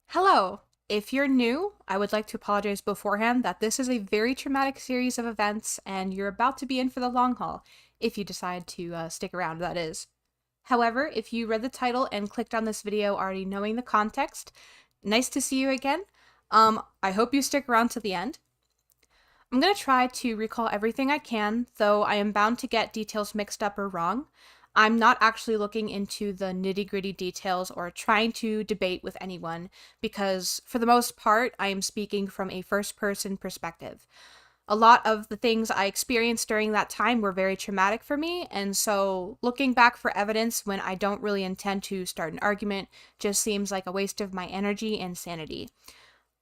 Hello! If you're new, I would like to apologize beforehand that this is a very traumatic series of events and you're about to be in for the long haul, if you decide to stick around, that is. However, if you read the title and clicked on this video already knowing the context, nice to see you again. I hope you stick around to the end. I'm going to try to recall everything I can, though I am bound to get details mixed up or wrong. I'm not actually looking into the nitty gritty details or trying to debate with anyone, because for the most part, I am speaking from a first person perspective. A lot of the things I experienced during that time were very traumatic for me, and so looking back for evidence when I don't really intend to start an argument just seems like a waste of my energy and sanity.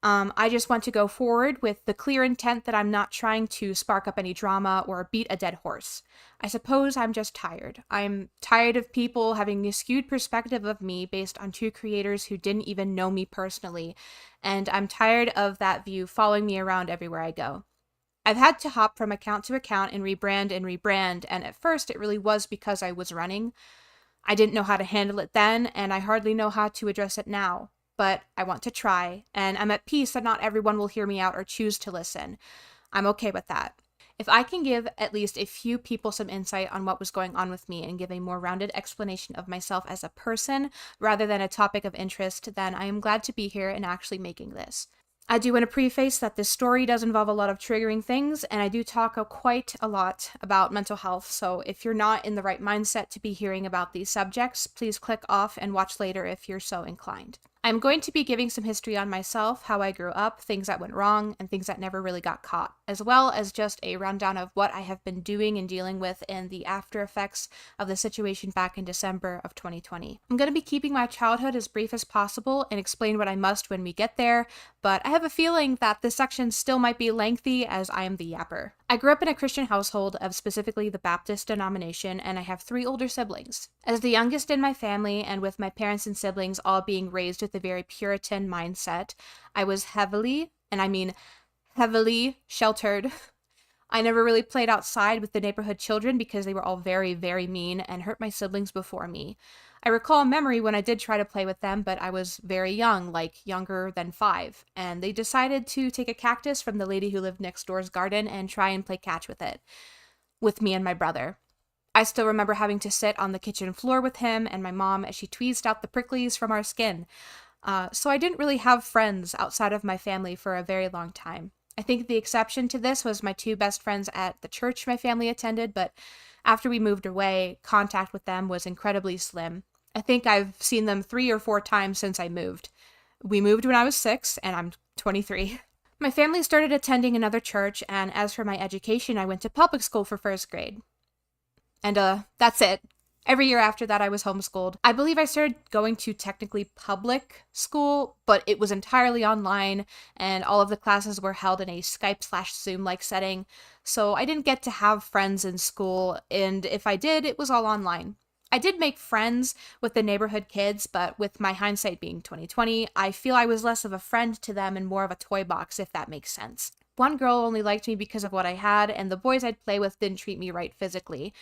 I just want to go forward with the clear intent that I'm not trying to spark up any drama or beat a dead horse. I suppose I'm just tired. I'm tired of people having a skewed perspective of me based on two creators who didn't even know me personally, and I'm tired of that view following me around everywhere I go. I've had to hop from account to account and rebrand, and at first it really was because I was running. I didn't know how to handle it then, and I hardly know how to address it now. But I want to try, and I'm at peace that not everyone will hear me out or choose to listen. I'm okay with that. If I can give at least a few people some insight on what was going on with me and give a more rounded explanation of myself as a person rather than a topic of interest, then I am glad to be here and actually making this. I do want to preface that this story does involve a lot of triggering things, and I do talk quite a lot about mental health, so if you're not in the right mindset to be hearing about these subjects, please click off and watch later if you're so inclined. I'm going to be giving some history on myself, how I grew up, things that went wrong, and things that never really got caught, as well as just a rundown of what I have been doing and dealing with in the after effects of the situation back in December of 2020. I'm going to be keeping my childhood as brief as possible and explain what I must when we get there, but I have a feeling that this section still might be lengthy as I am the yapper. I grew up in a Christian household of specifically the Baptist denomination, and I have 3 older siblings. As the youngest in my family, and with my parents and siblings all being raised with a very Puritan mindset, I was heavily, and I mean heavily, sheltered. I never really played outside with the neighborhood children because they were all very, very mean and hurt my siblings before me. I recall a memory when I did try to play with them, but I was very young, like younger than 5, and they decided to take a cactus from the lady who lived next door's garden and try and play catch with it, with me and my brother. I still remember having to sit on the kitchen floor with him and my mom as she tweezed out the pricklies from our skin. So I didn't really have friends outside of my family for a very long time. I think the exception to this was my 2 best friends at the church my family attended, but after we moved away, contact with them was incredibly slim. I think I've seen them 3 or 4 times since I moved. We moved when I was 6, and I'm 23. My family started attending another church, and as for my education, I went to public school for first grade. And that's it. Every year after that, I was homeschooled. I believe I started going to technically public school, but it was entirely online, and all of the classes were held in a Skype/Zoom-like setting, so I didn't get to have friends in school, and if I did, it was all online. I did make friends with the neighborhood kids, but with my hindsight being 2020, I feel I was less of a friend to them and more of a toy box, if that makes sense. One girl only liked me because of what I had, and the boys I'd play with didn't treat me right physically.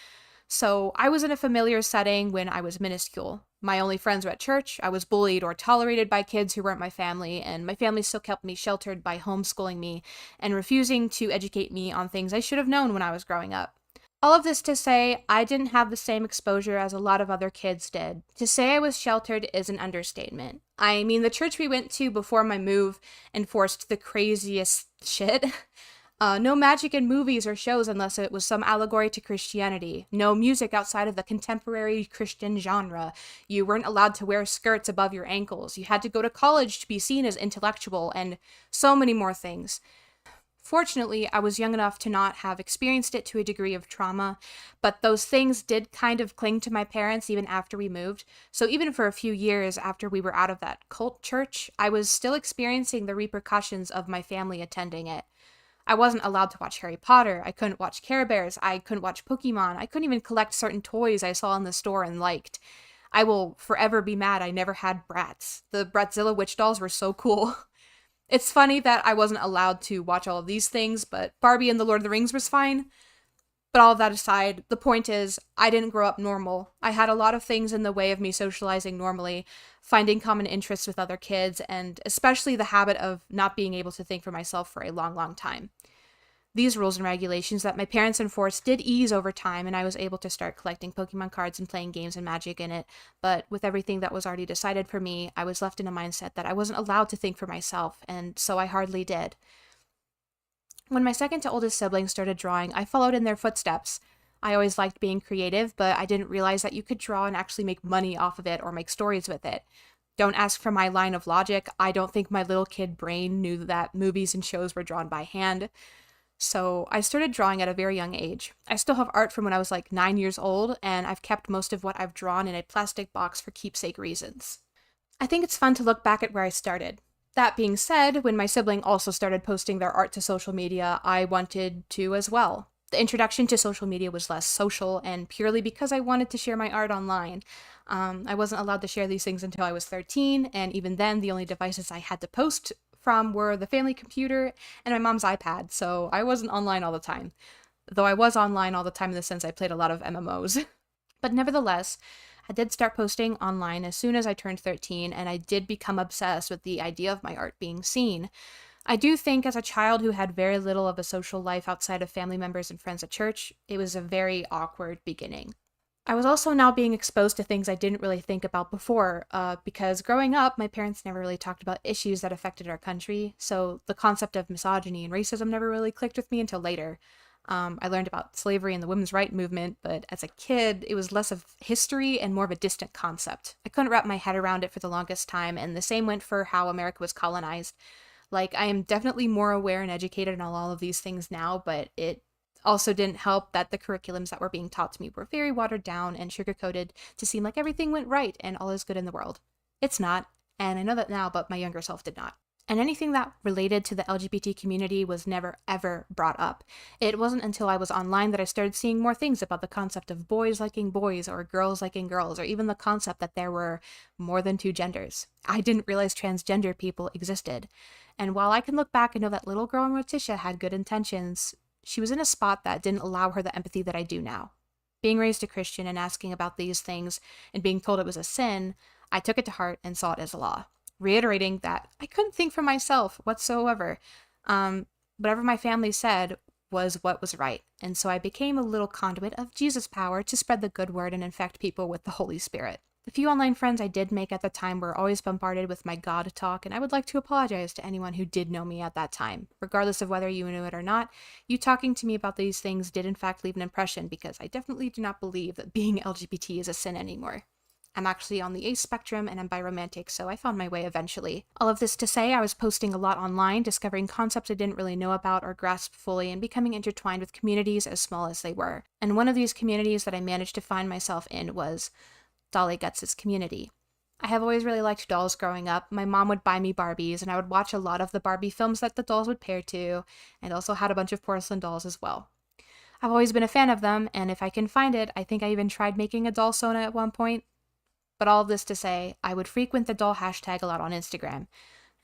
So I was in a familiar setting when I was minuscule. My only friends were at church, I was bullied or tolerated by kids who weren't my family, and my family still kept me sheltered by homeschooling me and refusing to educate me on things I should have known when I was growing up. All of this to say, I didn't have the same exposure as a lot of other kids did. To say I was sheltered is an understatement. I mean, the church we went to before my move enforced the craziest shit. No magic in movies or shows unless it was some allegory to Christianity. No music outside of the contemporary Christian genre. You weren't allowed to wear skirts above your ankles. You had to go to college to be seen as intellectual, and so many more things. Fortunately, I was young enough to not have experienced it to a degree of trauma, but those things did kind of cling to my parents even after we moved. So even for a few years after we were out of that cult church, I was still experiencing the repercussions of my family attending it. I wasn't allowed to watch Harry Potter, I couldn't watch Care Bears, I couldn't watch Pokemon, I couldn't even collect certain toys I saw in the store and liked. I will forever be mad I never had Bratz. The Bratzilla witch dolls were so cool. It's funny that I wasn't allowed to watch all of these things, but Barbie and the Lord of the Rings was fine. But all of that aside, the point is, I didn't grow up normal. I had a lot of things in the way of me socializing normally, finding common interests with other kids, and especially the habit of not being able to think for myself for a long, long time. These rules and regulations that my parents enforced did ease over time, and I was able to start collecting Pokemon cards and playing games and Magic in it. But with everything that was already decided for me, I was left in a mindset that I wasn't allowed to think for myself, and so I hardly did. When my second to oldest sibling started drawing, I followed in their footsteps. I always liked being creative, but I didn't realize that you could draw and actually make money off of it or make stories with it. Don't ask for my line of logic. I don't think my little kid brain knew that movies and shows were drawn by hand. So I started drawing at a very young age. I still have art from when I was like 9 years old, and I've kept most of what I've drawn in a plastic box for keepsake reasons. I think it's fun to look back at where I started. That being said, when my sibling also started posting their art to social media, I wanted to as well. The introduction to social media was less social, and purely because I wanted to share my art online. I wasn't allowed to share these things until I was 13, and even then, the only devices I had to post from were the family computer and my mom's iPad, so I wasn't online all the time. Though I was online all the time in the sense I played a lot of MMOs. But nevertheless, I did start posting online as soon as I turned 13, and I did become obsessed with the idea of my art being seen. I do think, as a child who had very little of a social life outside of family members and friends at church, it was a very awkward beginning. I was also now being exposed to things I didn't really think about before, because growing up, my parents never really talked about issues that affected our country, so the concept of misogyny and racism never really clicked with me until later. I learned about slavery and the women's rights movement, but as a kid, it was less of history and more of a distant concept. I couldn't wrap my head around it for the longest time, and the same went for how America was colonized. Like, I am definitely more aware and educated on all of these things now, but it also didn't help that the curriculums that were being taught to me were very watered down and sugar-coated to seem like everything went right and all is good in the world. It's not, and I know that now, but my younger self did not. And anything that related to the LGBT community was never ever brought up. It wasn't until I was online that I started seeing more things about the concept of boys liking boys or girls liking girls, or even the concept that there were more than two genders. I didn't realize transgender people existed. And while I can look back and know that little girl Morticia had good intentions, she was in a spot that didn't allow her the empathy that I do now. Being raised a Christian and asking about these things and being told it was a sin, I took it to heart and saw it as a law, reiterating that I couldn't think for myself whatsoever. Whatever my family said was what was right, and so I became a little conduit of Jesus' power to spread the good word and infect people with the Holy Spirit. The few online friends I did make at the time were always bombarded with my God talk, and I would like to apologize to anyone who did know me at that time. Regardless of whether you knew it or not, you talking to me about these things did in fact leave an impression, because I definitely do not believe that being LGBT is a sin anymore. I'm actually on the ace spectrum and I'm biromantic, so I found my way eventually. All of this to say, I was posting a lot online, discovering concepts I didn't really know about or grasp fully, and becoming intertwined with communities as small as they were. And one of these communities that I managed to find myself in was Dolly Guts' community. I have always really liked dolls growing up. My mom would buy me Barbies, and I would watch a lot of the Barbie films that the dolls would pair to, and also had a bunch of porcelain dolls as well. I've always been a fan of them, and if I can find it, I think I even tried making a doll Sona at one point. But all of this to say, I would frequent the doll hashtag a lot on Instagram,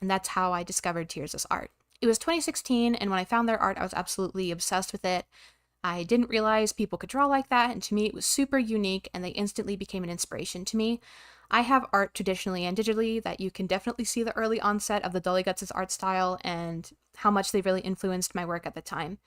and that's how I discovered Tears' art. It was 2016, and when I found their art, I was absolutely obsessed with it. I didn't realize people could draw like that, and to me it was super unique, and they instantly became an inspiration to me. I have art traditionally and digitally that you can definitely see the early onset of the Dolly Guts' art style and how much they really influenced my work at the time.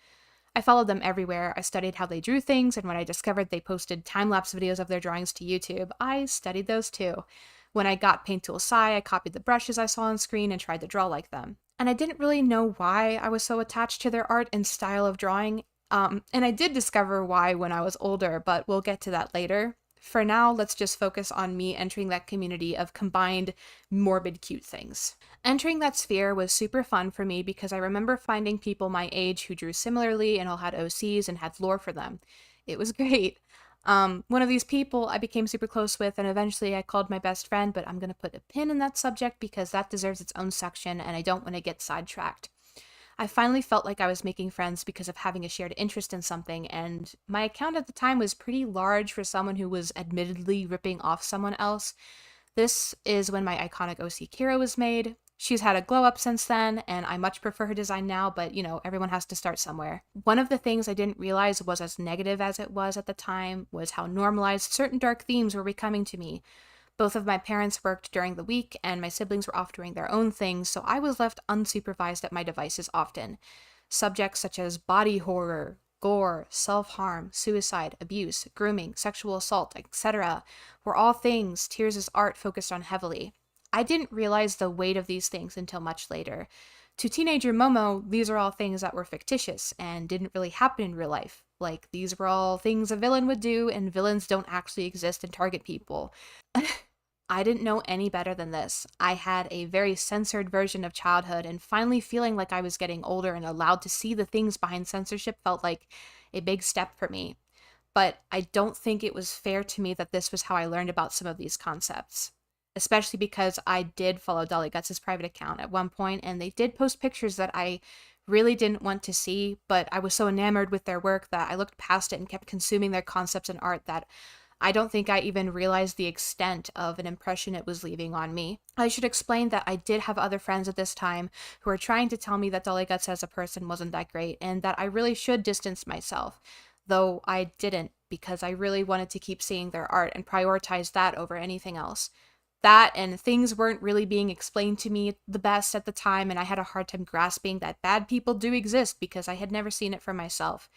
I followed them everywhere. I studied how they drew things, and when I discovered they posted time-lapse videos of their drawings to YouTube, I studied those too. When I got Paint Tool Sai, I copied the brushes I saw on screen and tried to draw like them. And I didn't really know why I was so attached to their art and style of drawing, and I did discover why when I was older, but we'll get to that later. For now, let's just focus on me entering that community of combined morbid cute things. Entering that sphere was super fun for me because I remember finding people my age who drew similarly and all had OCs and had lore for them. It was great. One of these people I became super close with, and eventually I called my best friend, but I'm going to put a pin in that subject because that deserves its own section and I don't want to get sidetracked. I finally felt like I was making friends because of having a shared interest in something, and my account at the time was pretty large for someone who was admittedly ripping off someone else. This is when my iconic OC Kira was made. She's had a glow up since then, and I much prefer her design now, but everyone has to start somewhere. One of the things I didn't realize was as negative as it was at the time was how normalized certain dark themes were becoming to me. Both of my parents worked during the week, and my siblings were off doing their own things, so I was left unsupervised at my devices often. Subjects such as body horror, gore, self harm, suicide, abuse, grooming, sexual assault, etc., were all things Tears' art focused on heavily. I didn't realize the weight of these things until much later. To teenager Momo, these are all things that were fictitious and didn't really happen in real life. Like, these were all things a villain would do, and villains don't actually exist and target people. I didn't know any better than this. I had a very censored version of childhood, and finally feeling like I was getting older and allowed to see the things behind censorship felt like a big step for me. But I don't think it was fair to me that this was how I learned about some of these concepts. Especially because I did follow Dolly Guts' private account at one point, and they did post pictures that I really didn't want to see, but I was so enamored with their work that I looked past it and kept consuming their concepts and art that I don't think I even realized the extent of an impression it was leaving on me. I should explain that I did have other friends at this time who were trying to tell me that Dolly Guts as a person wasn't that great and that I really should distance myself, though I didn't because I really wanted to keep seeing their art and prioritize that over anything else. That and things weren't really being explained to me the best at the time, and I had a hard time grasping that bad people do exist because I had never seen it for myself.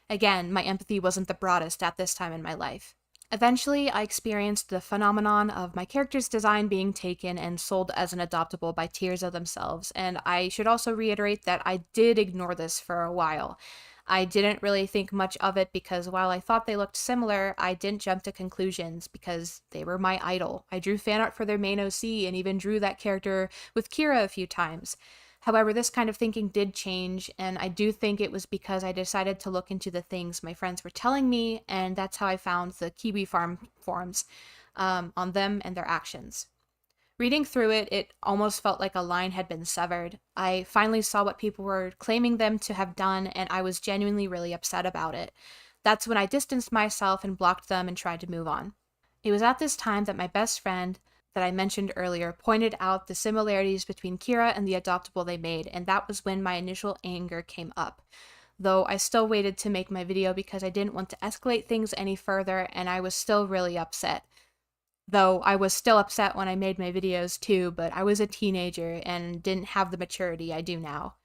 Again, my empathy wasn't the broadest at this time in my life. Eventually, I experienced the phenomenon of my character's design being taken and sold as an adoptable by Tirza themselves, and I should also reiterate that I did ignore this for a while. I didn't really think much of it because while I thought they looked similar, I didn't jump to conclusions because they were my idol. I drew fan art for their main OC and even drew that character with Kira a few times. However, this kind of thinking did change, and I do think it was because I decided to look into the things my friends were telling me, and that's how I found the Kiwi Farm forums on them and their actions. Reading through it, it almost felt like a line had been severed. I finally saw what people were claiming them to have done, and I was genuinely really upset about it. That's when I distanced myself and blocked them and tried to move on. It was at this time that my best friend, that I mentioned earlier, pointed out the similarities between Kira and the adoptable they made, and that was when my initial anger came up. Though I still waited to make my video because I didn't want to escalate things any further, and I was still really upset. Though I was still upset when I made my videos too, but I was a teenager and didn't have the maturity I do now.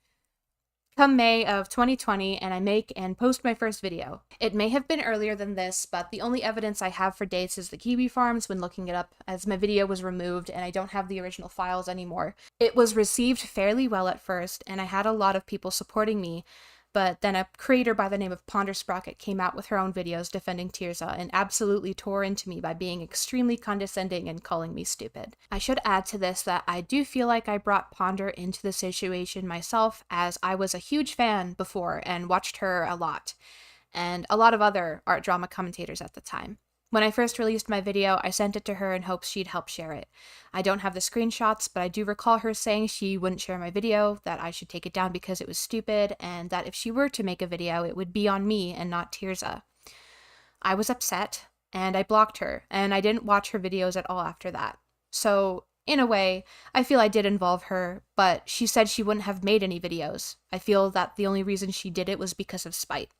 Come May of 2020, and I make and post my first video. It may have been earlier than this, but the only evidence I have for dates is the Kiwi Farms when looking it up, as my video was removed and I don't have the original files anymore. It was received fairly well at first, and I had a lot of people supporting me, but then a creator by the name of Ponder Sprocket came out with her own videos defending Tirza and absolutely tore into me by being extremely condescending and calling me stupid. I should add to this that I do feel like I brought Ponder into the situation myself, as I was a huge fan before and watched her a lot, and a lot of other art drama commentators at the time. When I first released my video, I sent it to her in hopes she'd help share it. I don't have the screenshots, but I do recall her saying she wouldn't share my video, that I should take it down because it was stupid, and that if she were to make a video, it would be on me and not Tirza. I was upset, and I blocked her, and I didn't watch her videos at all after that. So, in a way, I feel I did involve her, but she said she wouldn't have made any videos. I feel that the only reason she did it was because of spite.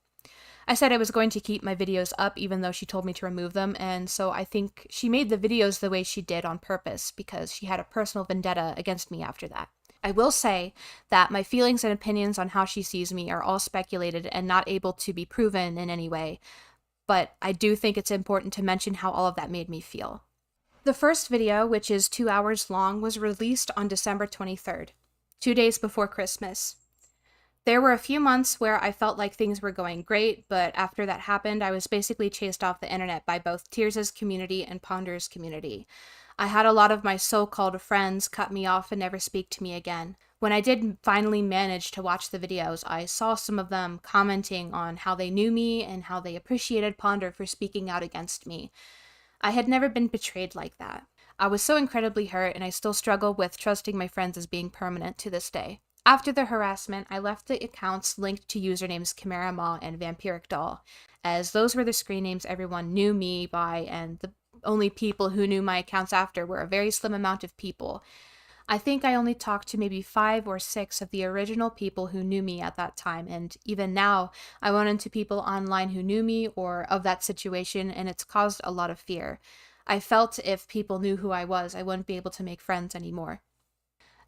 I said I was going to keep my videos up even though she told me to remove them, and so I think she made the videos the way she did on purpose because she had a personal vendetta against me after that. I will say that my feelings and opinions on how she sees me are all speculated and not able to be proven in any way, but I do think it's important to mention how all of that made me feel. The first video, which is 2 hours long, was released on December 23rd, 2 days before Christmas. There were a few months where I felt like things were going great, but after that happened, I was basically chased off the internet by both Tirza's community and Ponder's community. I had a lot of my so-called friends cut me off and never speak to me again. When I did finally manage to watch the videos, I saw some of them commenting on how they knew me and how they appreciated Ponder for speaking out against me. I had never been betrayed like that. I was so incredibly hurt, and I still struggle with trusting my friends as being permanent to this day. After the harassment, I left the accounts linked to usernames Chimerama and Vampiric Doll, as those were the screen names everyone knew me by, and the only people who knew my accounts after were a very slim amount of people. I think I only talked to maybe 5 or 6 of the original people who knew me at that time, and even now, I run into people online who knew me or of that situation, and it's caused a lot of fear. I felt if people knew who I was, I wouldn't be able to make friends anymore.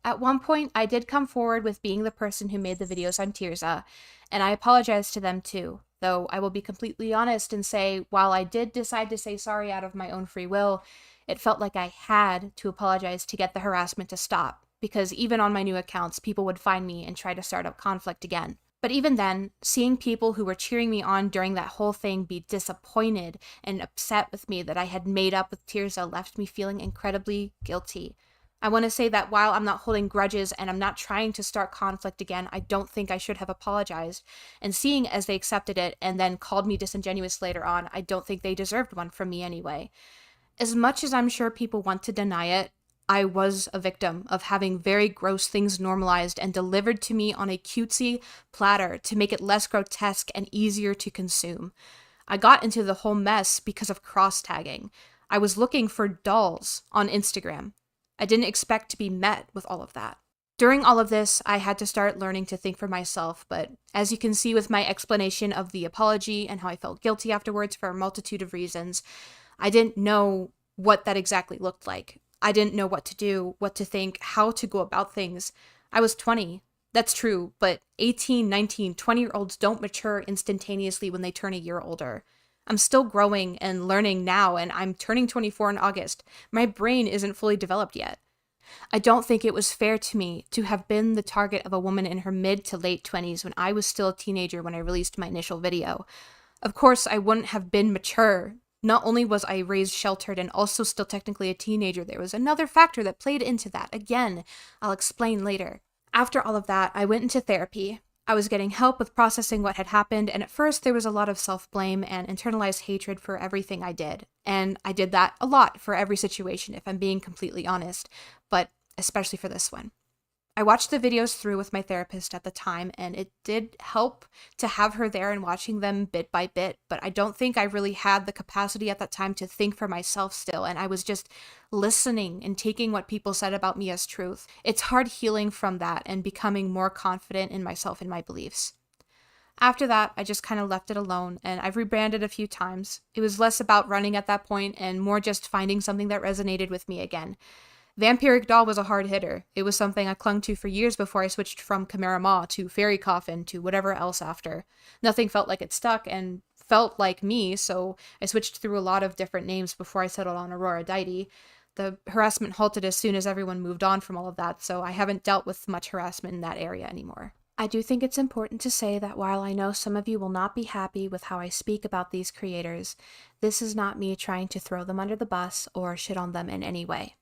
At one point, I did come forward with being the person who made the videos on Tirza, and I apologized to them too. Though I will be completely honest and say, while I did decide to say sorry out of my own free will, it felt like I had to apologize to get the harassment to stop, because even on my new accounts, people would find me and try to start up conflict again. But even then, seeing people who were cheering me on during that whole thing be disappointed and upset with me that I had made up with Tirza left me feeling incredibly guilty. I want to say that while I'm not holding grudges and I'm not trying to start conflict again, I don't think I should have apologized. And seeing as they accepted it and then called me disingenuous later on, I don't think they deserved one from me anyway. As much as I'm sure people want to deny it, I was a victim of having very gross things normalized and delivered to me on a cutesy platter to make it less grotesque and easier to consume. I got into the whole mess because of cross-tagging. I was looking for dolls on Instagram. I didn't expect to be met with all of that. During all of this, I had to start learning to think for myself, but as you can see with my explanation of the apology and how I felt guilty afterwards for a multitude of reasons, I didn't know what that exactly looked like. I didn't know what to do, what to think, how to go about things. I was 20. That's true, but 18, 19, 20-year-olds don't mature instantaneously when they turn a year older. I'm still growing and learning now, and I'm turning 24 in August. My brain isn't fully developed yet. I don't think it was fair to me to have been the target of a woman in her mid to late 20s when I was still a teenager when I released my initial video. Of course, I wouldn't have been mature. Not only was I raised sheltered and also still technically a teenager, there was another factor that played into that. Again, I'll explain later. After all of that, I went into therapy. I was getting help with processing what had happened, and at first there was a lot of self-blame and internalized hatred for everything I did. And I did that a lot for every situation, if I'm being completely honest, but especially for this one. I watched the videos through with my therapist at the time, and it did help to have her there and watching them bit by bit, but I don't think I really had the capacity at that time to think for myself still, and I was just listening and taking what people said about me as truth. It's hard healing from that and becoming more confident in myself and my beliefs. After that, I just kind of left it alone, and I've rebranded a few times. It was less about running at that point and more just finding something that resonated with me again. Vampiric Doll was a hard hitter. It was something I clung to for years before I switched from Chimerama to Fairy Coffin to whatever else after. Nothing felt like it stuck and felt like me, so I switched through a lot of different names before I settled on Aurora Deity. The harassment halted as soon as everyone moved on from all of that, so I haven't dealt with much harassment in that area anymore. I do think it's important to say that while I know some of you will not be happy with how I speak about these creators, this is not me trying to throw them under the bus or shit on them in any way.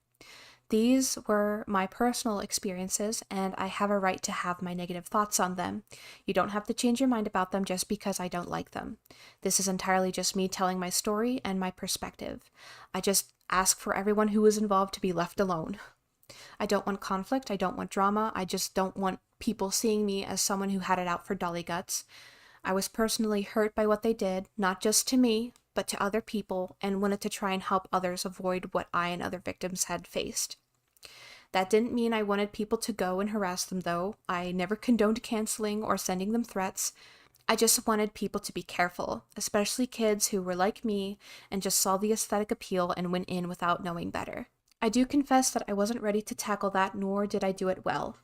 These were my personal experiences, and I have a right to have my negative thoughts on them. You don't have to change your mind about them just because I don't like them. This is entirely just me telling my story and my perspective. I just ask for everyone who is involved to be left alone. I don't want conflict, I don't want drama, I just don't want people seeing me as someone who had it out for dolly guts. I was personally hurt by what they did, not just to me, but to other people, and wanted to try and help others avoid what I and other victims had faced. That didn't mean I wanted people to go and harass them, though. I never condoned canceling or sending them threats. I just wanted people to be careful, especially kids who were like me and just saw the aesthetic appeal and went in without knowing better. I do confess that I wasn't ready to tackle that, nor did I do it well.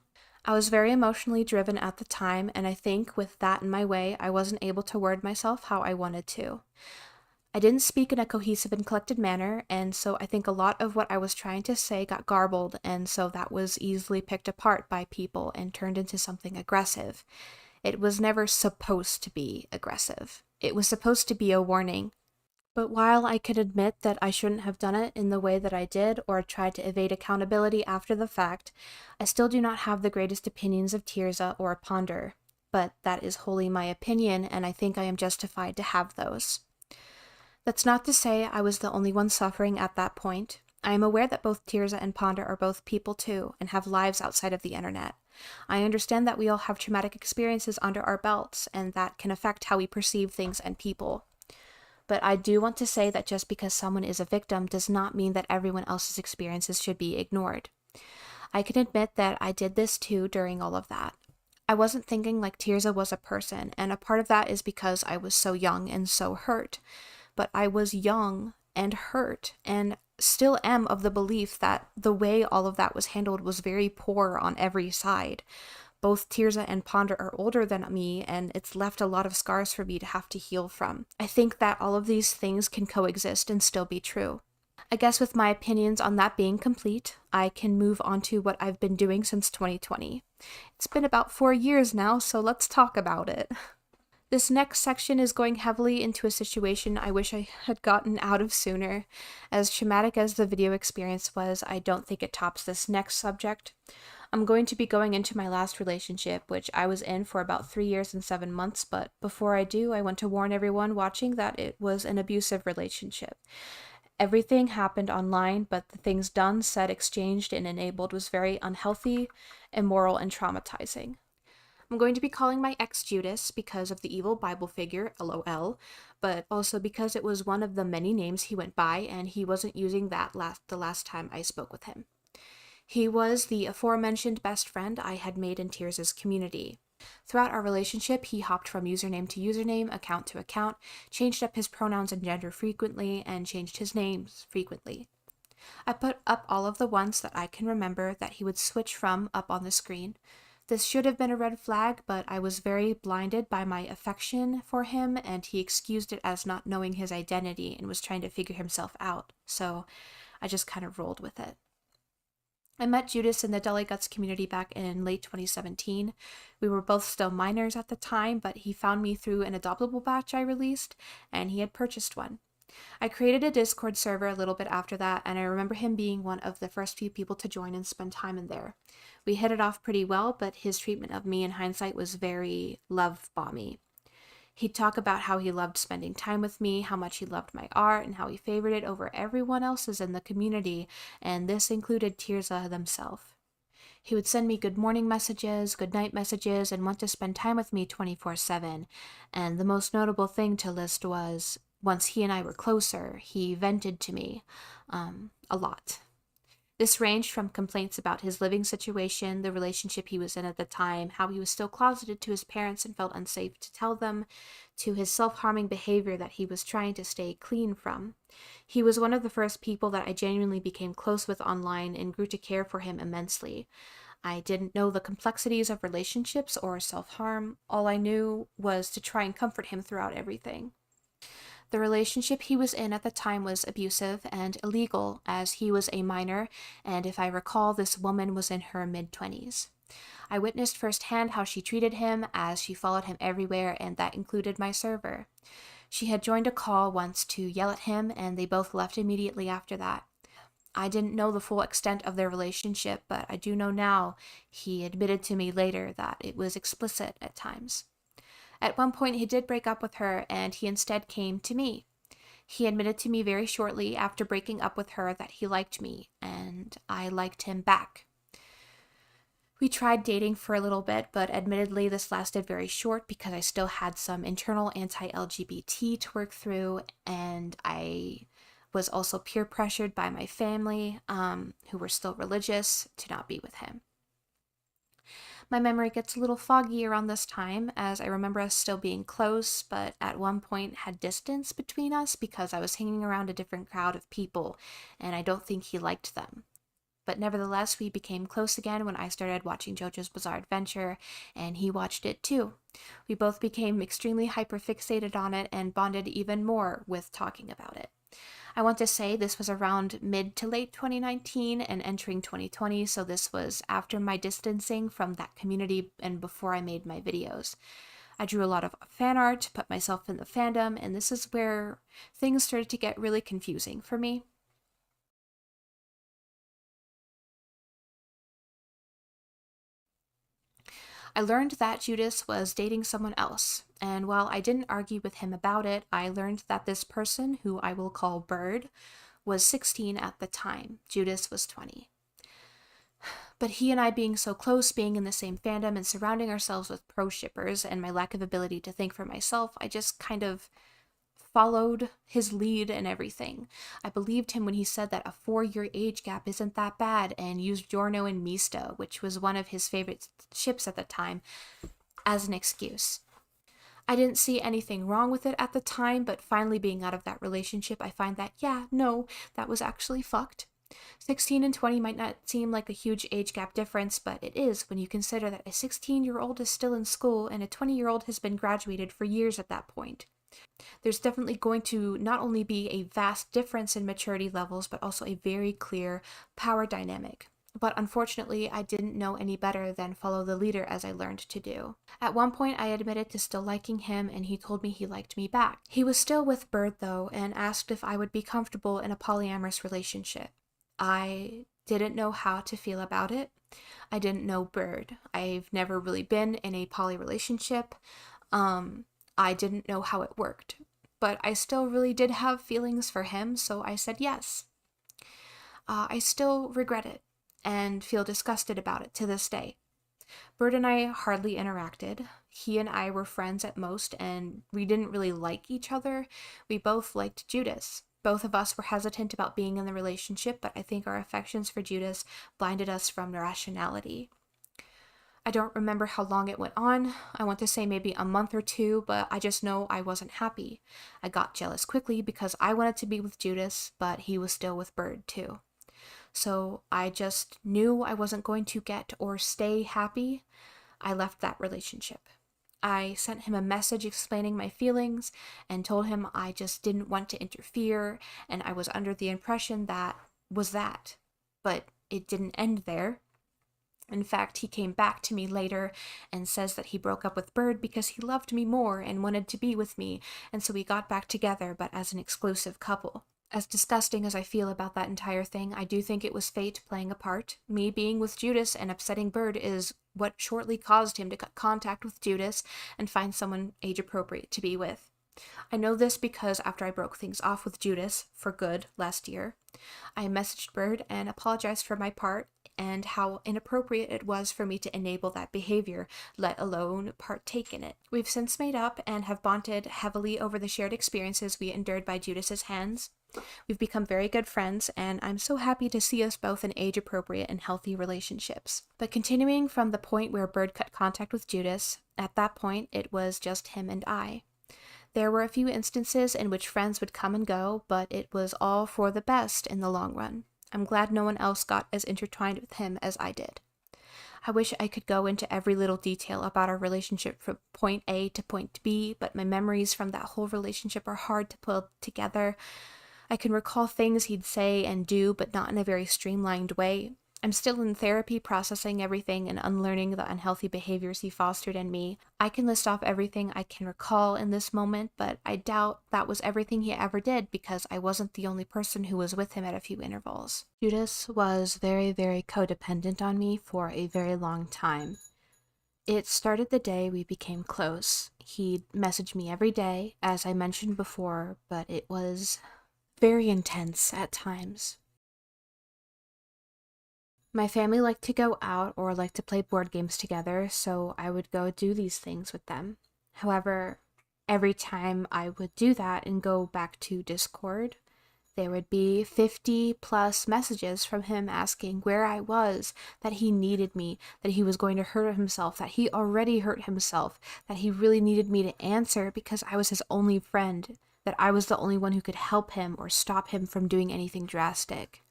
I was very emotionally driven at the time, and I think with that in my way, I wasn't able to word myself how I wanted to. I didn't speak in a cohesive and collected manner, and so I think a lot of what I was trying to say got garbled, and so that was easily picked apart by people and turned into something aggressive. It was never supposed to be aggressive. It was supposed to be a warning. But while I can admit that I shouldn't have done it in the way that I did or tried to evade accountability after the fact, I still do not have the greatest opinions of Tirza or Ponder. But that is wholly my opinion, and I think I am justified to have those. That's not to say I was the only one suffering at that point. I am aware that both Tirza and Ponder are both people too, and have lives outside of the internet. I understand that we all have traumatic experiences under our belts, and that can affect how we perceive things and people. But I do want to say that just because someone is a victim does not mean that everyone else's experiences should be ignored. I can admit that I did this too during all of that. I wasn't thinking like Tirza was a person, and a part of that is because I was so young and so hurt. But I was young and hurt, and still am of the belief that the way all of that was handled was very poor on every side. Both Tirza and Ponder are older than me, and it's left a lot of scars for me to have to heal from. I think that all of these things can coexist and still be true. I guess with my opinions on that being complete, I can move on to what I've been doing since 2020. It's been about 4 years now, so let's talk about it. This next section is going heavily into a situation I wish I had gotten out of sooner. As traumatic as the video experience was, I don't think it tops this next subject. I'm going to be going into my last relationship, which I was in for about 3 years and 7 months, but before I do, I want to warn everyone watching that it was an abusive relationship. Everything happened online, but the things done, said, exchanged, and enabled was very unhealthy, immoral, and traumatizing. I'm going to be calling my ex Judas because of the evil Bible figure, LOL, but also because it was one of the many names he went by, and he wasn't using that the last time I spoke with him. He was the aforementioned best friend I had made in Tears' community. Throughout our relationship, he hopped from username to username, account to account, changed up his pronouns and gender frequently, and changed his names frequently. I put up all of the ones that I can remember that he would switch from up on the screen. This should have been a red flag, but I was very blinded by my affection for him, and he excused it as not knowing his identity and was trying to figure himself out, so I just kind of rolled with it. I met Judas in the Deli Guts community back in late 2017. We were both still minors at the time, but he found me through an adoptable batch I released, and he had purchased one. I created a Discord server a little bit after that, and I remember him being one of the first few people to join and spend time in there. We hit it off pretty well, but his treatment of me in hindsight was very love-bomby. He'd talk about how he loved spending time with me, how much he loved my art, and how he favored it over everyone else's in the community, and this included Tirza themselves. He would send me good morning messages, good night messages, and want to spend time with me 24/7. And the most notable thing to list was, once he and I were closer, he vented to me a lot. This ranged from complaints about his living situation, the relationship he was in at the time, how he was still closeted to his parents and felt unsafe to tell them, to his self-harming behavior that he was trying to stay clean from. He was one of the first people that I genuinely became close with online and grew to care for him immensely. I didn't know the complexities of relationships or self-harm. All I knew was to try and comfort him throughout everything. The relationship he was in at the time was abusive and illegal, as he was a minor, and if I recall, this woman was in her mid-20s. I witnessed firsthand how she treated him, as she followed him everywhere, and that included my server. She had joined a call once to yell at him, and they both left immediately after that. I didn't know the full extent of their relationship, but I do know now, he admitted to me later, that it was explicit at times. At one point, he did break up with her, and he instead came to me. He admitted to me very shortly after breaking up with her that he liked me, and I liked him back. We tried dating for a little bit, but admittedly this lasted very short because I still had some internal anti-LGBT to work through, and I was also peer pressured by my family, who were still religious, to not be with him. My memory gets a little foggy around this time, as I remember us still being close, but at one point had distance between us because I was hanging around a different crowd of people, and I don't think he liked them. But nevertheless, we became close again when I started watching JoJo's Bizarre Adventure, and he watched it too. We both became extremely hyperfixated on it and bonded even more with talking about it. I want to say this was around mid to late 2019 and entering 2020, so this was after my distancing from that community and before I made my videos. I drew a lot of fan art, put myself in the fandom, and this is where things started to get really confusing for me. I learned that Judas was dating someone else, and while I didn't argue with him about it, I learned that this person, who I will call Bird, was 16 at the time. Judas was 20. But he and I being so close, being in the same fandom, and surrounding ourselves with pro shippers, and my lack of ability to think for myself, I just kind of followed his lead and everything. I believed him when he said that a 4-year age gap isn't that bad, and used Giorno and Mista, which was one of his favorite ships at the time, as an excuse. I didn't see anything wrong with it at the time, but finally being out of that relationship, I find that, yeah, no, that was actually fucked. 16 and 20 might not seem like a huge age gap difference, but it is when you consider that a 16-year-old is still in school and a 20-year-old has been graduated for years at that point. There's definitely going to not only be a vast difference in maturity levels, but also a very clear power dynamic. But unfortunately, I didn't know any better than follow the leader as I learned to do. At one point, I admitted to still liking him, and he told me he liked me back. He was still with Bird, though, and asked if I would be comfortable in a polyamorous relationship. I didn't know how to feel about it. I didn't know Bird. I've never really been in a poly relationship. I didn't know how it worked. But I still really did have feelings for him, so I said yes. I still regret it and feel disgusted about it to this day. Bird and I hardly interacted. He and I were friends at most, and we didn't really like each other. We both liked Judas. Both of us were hesitant about being in the relationship, but I think our affections for Judas blinded us from rationality. I don't remember how long it went on. I want to say maybe a month or two, but I just know I wasn't happy. I got jealous quickly because I wanted to be with Judas, but he was still with Bird too. So I just knew I wasn't going to get or stay happy. I left that relationship. I sent him a message explaining my feelings and told him I just didn't want to interfere, and I was under the impression that was that. But it didn't end there. In fact, he came back to me later and says that he broke up with Bird because he loved me more and wanted to be with me, and so we got back together, but as an exclusive couple. As disgusting as I feel about that entire thing, I do think it was fate playing a part. Me being with Judas and upsetting Bird is what shortly caused him to cut contact with Judas and find someone age-appropriate to be with. I know this because after I broke things off with Judas, for good, last year, I messaged Bird and apologized for my part and how inappropriate it was for me to enable that behavior, let alone partake in it. We've since made up and have bonded heavily over the shared experiences we endured by Judas's hands. We've become very good friends, and I'm so happy to see us both in age-appropriate and healthy relationships. But continuing from the point where Bird cut contact with Judas, at that point it was just him and I. There were a few instances in which friends would come and go, but it was all for the best in the long run. I'm glad no one else got as intertwined with him as I did. I wish I could go into every little detail about our relationship from point A to point B, but my memories from that whole relationship are hard to pull together. I can recall things he'd say and do, but not in a very streamlined way. I'm still in therapy processing everything and unlearning the unhealthy behaviors he fostered in me. I can list off everything I can recall in this moment, but I doubt that was everything he ever did because I wasn't the only person who was with him at a few intervals. Judas was very, very codependent on me for a very long time. It started the day we became close. He'd message me every day, as I mentioned before, but it was very intense at times. My family liked to go out or liked to play board games together, so I would go do these things with them. However, every time I would do that and go back to Discord, there would be 50 plus messages from him asking where I was, that he needed me, that he was going to hurt himself, that he already hurt himself, that he really needed me to answer because I was his only friend, that I was the only one who could help him or stop him from doing anything drastic.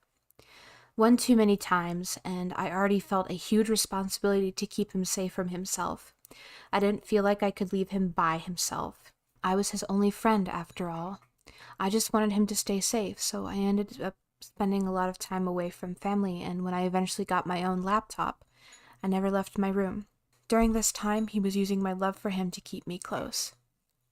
One too many times, and I already felt a huge responsibility to keep him safe from himself. I didn't feel like I could leave him by himself. I was his only friend, after all. I just wanted him to stay safe, so I ended up spending a lot of time away from family, and when I eventually got my own laptop, I never left my room. During this time, he was using my love for him to keep me close.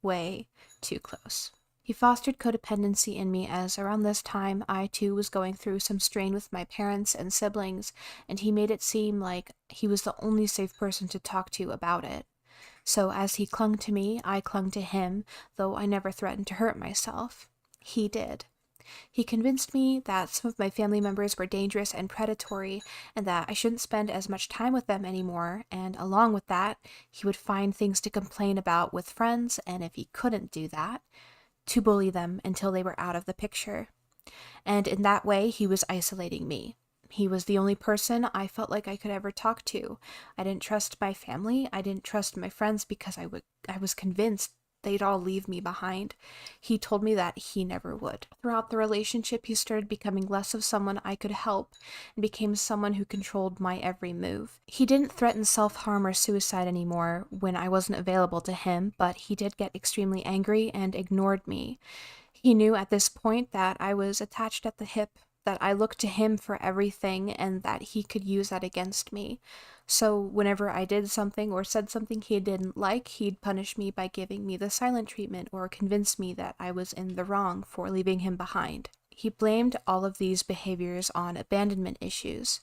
Way too close. He fostered codependency in me as around this time I too was going through some strain with my parents and siblings, and he made it seem like he was the only safe person to talk to about it. So as he clung to me, I clung to him, though I never threatened to hurt myself. He did. He convinced me that some of my family members were dangerous and predatory, and that I shouldn't spend as much time with them anymore, and along with that, he would find things to complain about with friends, and if he couldn't do that, to bully them until they were out of the picture. And in that way, he was isolating me. He was the only person I felt like I could ever talk to. I didn't trust my family. I didn't trust my friends because I was convinced they'd all leave me behind. He told me that he never would. Throughout the relationship, he started becoming less of someone I could help and became someone who controlled my every move. He didn't threaten self-harm or suicide anymore when I wasn't available to him, but he did get extremely angry and ignored me. He knew at this point that I was attached at the hip, that I looked to him for everything, and that he could use that against me. So whenever I did something or said something he didn't like, he'd punish me by giving me the silent treatment or convince me that I was in the wrong for leaving him behind. He blamed all of these behaviors on abandonment issues.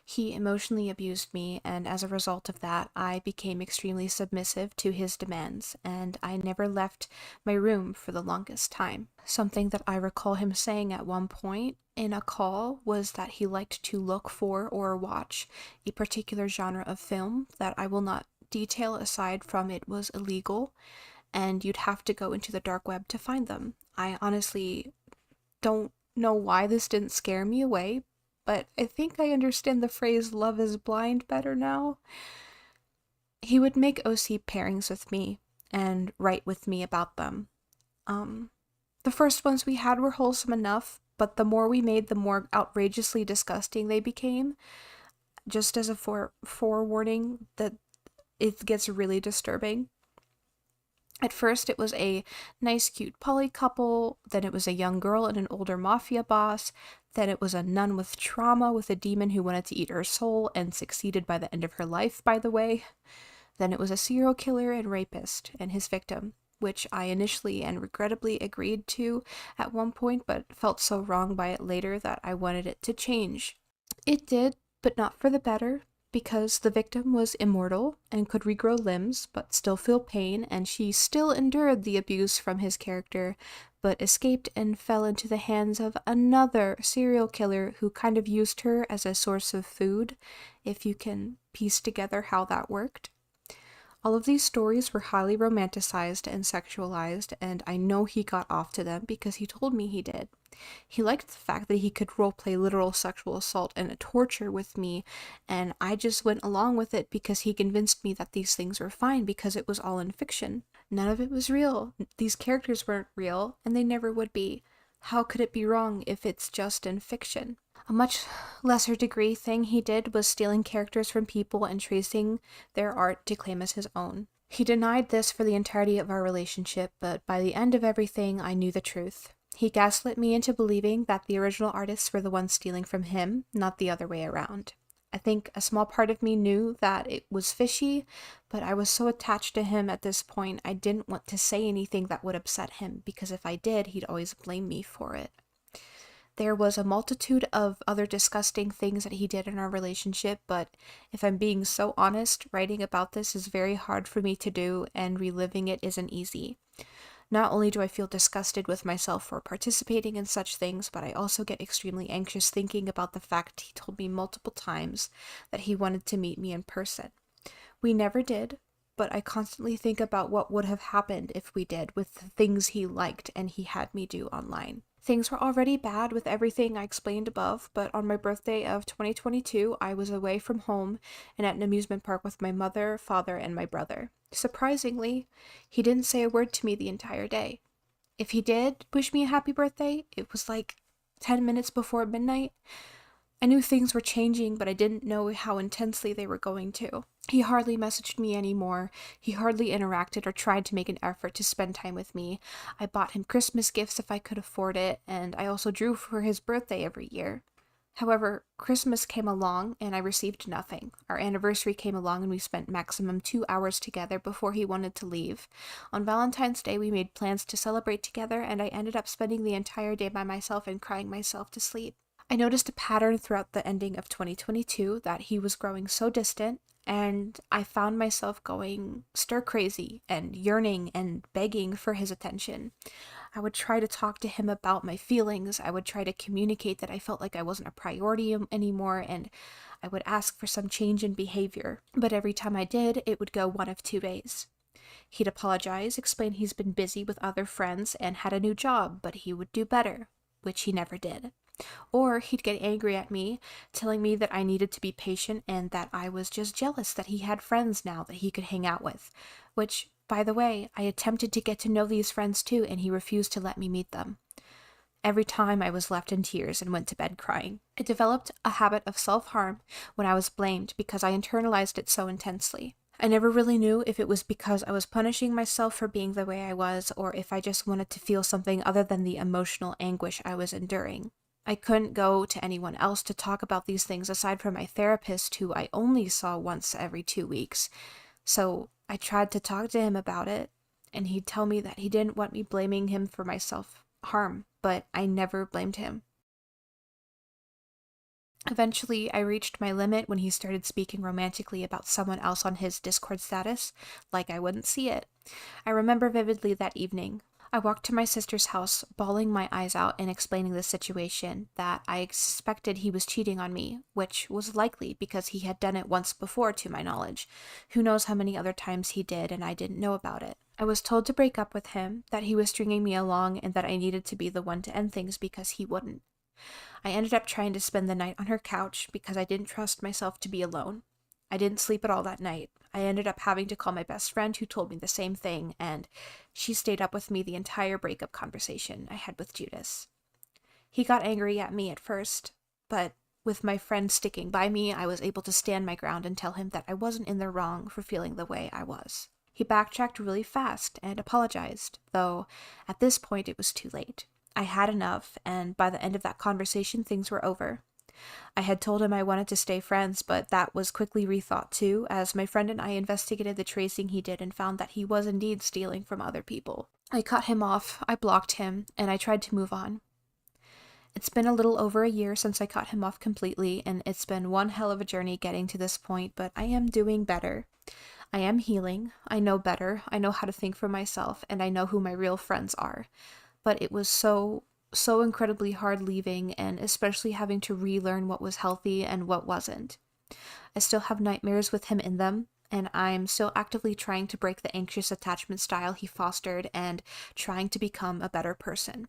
He emotionally abused me, and as a result of that, I became extremely submissive to his demands, and I never left my room for the longest time. Something that I recall him saying at one point in a call was that he liked to look for or watch a particular genre of film that I will not detail aside from it was illegal, and you'd have to go into the dark web to find them. I honestly don't know why this didn't scare me away, but I think I understand the phrase love is blind better now. He would make OC pairings with me and write with me about them. The first ones we had were wholesome enough, but the more we made, the more outrageously disgusting they became. Just as a forewarning that it gets really disturbing. At first, it was a nice, cute poly couple, then it was a young girl and an older mafia boss, then it was a nun with trauma with a demon who wanted to eat her soul and succeeded by the end of her life, by the way. Then it was a serial killer and rapist and his victim, which I initially and regrettably agreed to at one point, but felt so wrong by it later that I wanted it to change. It did, but not for the better, because the victim was immortal and could regrow limbs but still feel pain, and she still endured the abuse from his character, but escaped and fell into the hands of another serial killer who kind of used her as a source of food, if you can piece together how that worked. All of these stories were highly romanticized and sexualized, and I know he got off to them because he told me he did. He liked the fact that he could roleplay literal sexual assault and torture with me, and I just went along with it because he convinced me that these things were fine because it was all in fiction. None of it was real. These characters weren't real, and they never would be. How could it be wrong if it's just in fiction? A much lesser degree thing he did was stealing characters from people and tracing their art to claim as his own. He denied this for the entirety of our relationship, but by the end of everything, I knew the truth. He gaslit me into believing that the original artists were the ones stealing from him, not the other way around. I think a small part of me knew that it was fishy, but I was so attached to him at this point I didn't want to say anything that would upset him, because if I did, he'd always blame me for it. There was a multitude of other disgusting things that he did in our relationship, but if I'm being so honest, writing about this is very hard for me to do, and reliving it isn't easy. Not only do I feel disgusted with myself for participating in such things, but I also get extremely anxious thinking about the fact he told me multiple times that he wanted to meet me in person. We never did, but I constantly think about what would have happened if we did with the things he liked and he had me do online. Things were already bad with everything I explained above, but on my birthday of 2022, I was away from home and at an amusement park with my mother, father, and my brother. Surprisingly, he didn't say a word to me the entire day. If he did wish me a happy birthday, it was like 10 minutes before midnight. I knew things were changing, but I didn't know how intensely they were going to. He hardly messaged me anymore. He hardly interacted or tried to make an effort to spend time with me. I bought him Christmas gifts if I could afford it, and I also drew for his birthday every year. However, Christmas came along and I received nothing. Our anniversary came along and we spent maximum 2 hours together before he wanted to leave. On Valentine's Day, we made plans to celebrate together, and I ended up spending the entire day by myself and crying myself to sleep. I noticed a pattern throughout the ending of 2022 that he was growing so distant, and I found myself going stir-crazy and yearning and begging for his attention. I would try to talk to him about my feelings. I would try to communicate that I felt like I wasn't a priority anymore, and I would ask for some change in behavior. But every time I did, it would go one of two ways. He'd apologize, explain he's been busy with other friends and had a new job, but he would do better, which he never did. Or he'd get angry at me, telling me that I needed to be patient and that I was just jealous that he had friends now that he could hang out with. Which, by the way, I attempted to get to know these friends too, and he refused to let me meet them. Every time I was left in tears and went to bed crying. I developed a habit of self-harm when I was blamed because I internalized it so intensely. I never really knew if it was because I was punishing myself for being the way I was, or if I just wanted to feel something other than the emotional anguish I was enduring. I couldn't go to anyone else to talk about these things aside from my therapist, who I only saw once every 2 weeks. So I tried to talk to him about it, and he'd tell me that he didn't want me blaming him for my self-harm, but I never blamed him. Eventually, I reached my limit when he started speaking romantically about someone else on his Discord status, like I wouldn't see it. I remember vividly that evening. I walked to my sister's house, bawling my eyes out and explaining the situation, that I suspected he was cheating on me, which was likely because he had done it once before to my knowledge. Who knows how many other times he did and I didn't know about it. I was told to break up with him, that he was stringing me along, and that I needed to be the one to end things because he wouldn't. I ended up trying to spend the night on her couch because I didn't trust myself to be alone. I didn't sleep at all that night. I ended up having to call my best friend, who told me the same thing, and she stayed up with me the entire breakup conversation I had with Judas. He got angry at me at first, but with my friend sticking by me, I was able to stand my ground and tell him that I wasn't in the wrong for feeling the way I was. He backtracked really fast and apologized, though at this point it was too late. I had enough, and by the end of that conversation, things were over. I had told him I wanted to stay friends, but that was quickly rethought too, as my friend and I investigated the tracing he did and found that he was indeed stealing from other people. I cut him off, I blocked him, and I tried to move on. It's been a little over a year since I cut him off completely, and it's been one hell of a journey getting to this point, but I am doing better. I am healing, I know better, I know how to think for myself, and I know who my real friends are. But it was so incredibly hard leaving, and especially having to relearn what was healthy and what wasn't. I still have nightmares with him in them, and I'm still actively trying to break the anxious attachment style he fostered and trying to become a better person.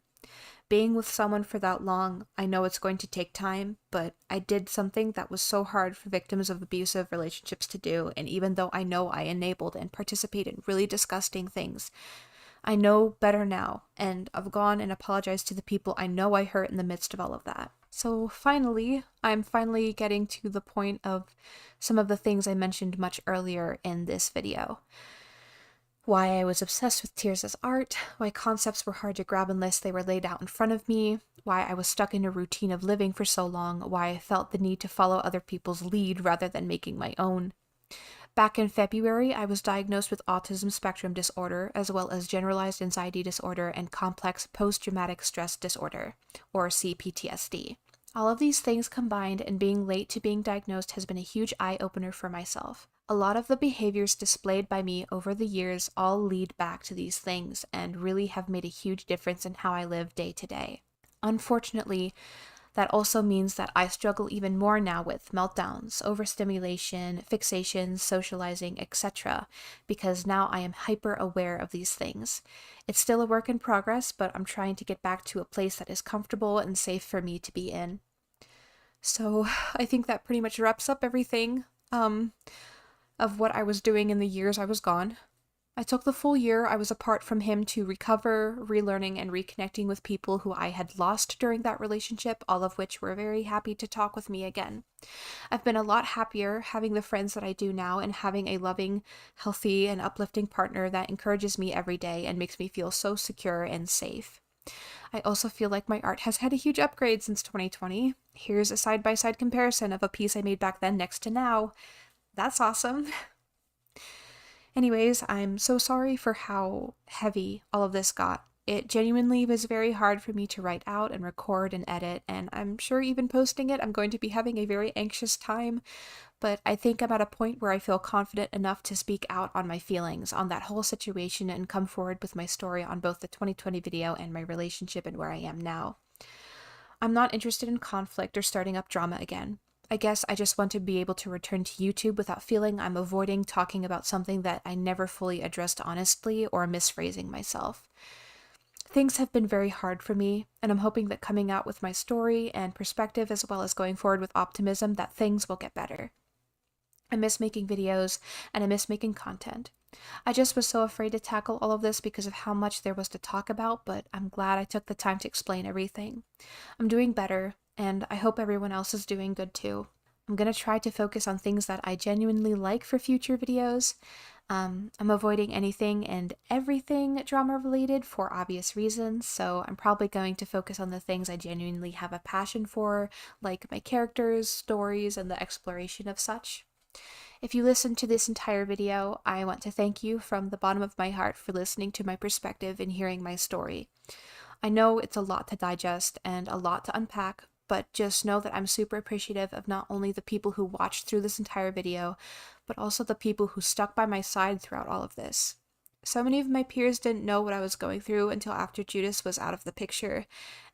Being with someone for that long, I know it's going to take time, but I did something that was so hard for victims of abusive relationships to do, and even though I know I enabled and participated in really disgusting things, I know better now, and I've gone and apologized to the people I know I hurt in the midst of all of that. So I'm finally getting to the point of some of the things I mentioned much earlier in this video. Why I was obsessed with tears as art, why concepts were hard to grab unless they were laid out in front of me, why I was stuck in a routine of living for so long, why I felt the need to follow other people's lead rather than making my own. Back in February, I was diagnosed with autism spectrum disorder, as well as generalized anxiety disorder and complex post-traumatic stress disorder, or CPTSD. All of these things combined, and being late to being diagnosed has been a huge eye-opener for myself. A lot of the behaviors displayed by me over the years all lead back to these things and really have made a huge difference in how I live day to day. Unfortunately, that also means that I struggle even more now with meltdowns, overstimulation, fixations, socializing, etc., because now I am hyper aware of these things. It's still a work in progress, but I'm trying to get back to a place that is comfortable and safe for me to be in. So I think that pretty much wraps up everything of what I was doing in the years I was gone. I took the full year I was apart from him to recover, relearning, and reconnecting with people who I had lost during that relationship, all of which were very happy to talk with me again. I've been a lot happier having the friends that I do now and having a loving, healthy, and uplifting partner that encourages me every day and makes me feel so secure and safe. I also feel like my art has had a huge upgrade since 2020. Here's a side-by-side comparison of a piece I made back then next to now. That's awesome. Anyways, I'm so sorry for how heavy all of this got. It genuinely was very hard for me to write out and record and edit, and I'm sure even posting it, I'm going to be having a very anxious time, but I think I'm at a point where I feel confident enough to speak out on my feelings on that whole situation and come forward with my story on both the 2020 video and my relationship and where I am now. I'm not interested in conflict or starting up drama again. I guess I just want to be able to return to YouTube without feeling I'm avoiding talking about something that I never fully addressed honestly or misphrasing myself. Things have been very hard for me, and I'm hoping that coming out with my story and perspective, as well as going forward with optimism, that things will get better. I miss making videos, and I miss making content. I just was so afraid to tackle all of this because of how much there was to talk about, but I'm glad I took the time to explain everything. I'm doing better, and I hope everyone else is doing good too. I'm going to try to focus on things that I genuinely like for future videos. I'm avoiding anything and everything drama related for obvious reasons, so I'm probably going to focus on the things I genuinely have a passion for, like my characters, stories, and the exploration of such. If you listened to this entire video, I want to thank you from the bottom of my heart for listening to my perspective and hearing my story. I know it's a lot to digest and a lot to unpack, but just know that I'm super appreciative of not only the people who watched through this entire video, but also the people who stuck by my side throughout all of this. So many of my peers didn't know what I was going through until after Judas was out of the picture,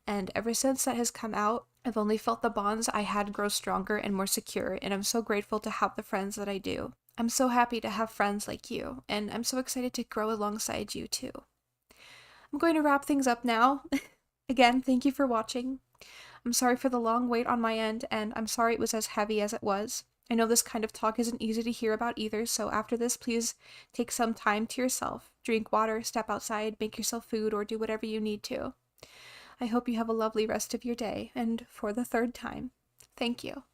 and ever since that has come out, I've only felt the bonds I had grow stronger and more secure, and I'm so grateful to have the friends that I do. I'm so happy to have friends like you, and I'm so excited to grow alongside you too. I'm going to wrap things up now. Again, thank you for watching. I'm sorry for the long wait on my end, and I'm sorry it was as heavy as it was. I know this kind of talk isn't easy to hear about either, so after this, please take some time to yourself. Drink water, step outside, make yourself food, or do whatever you need to. I hope you have a lovely rest of your day, and for the third time, thank you.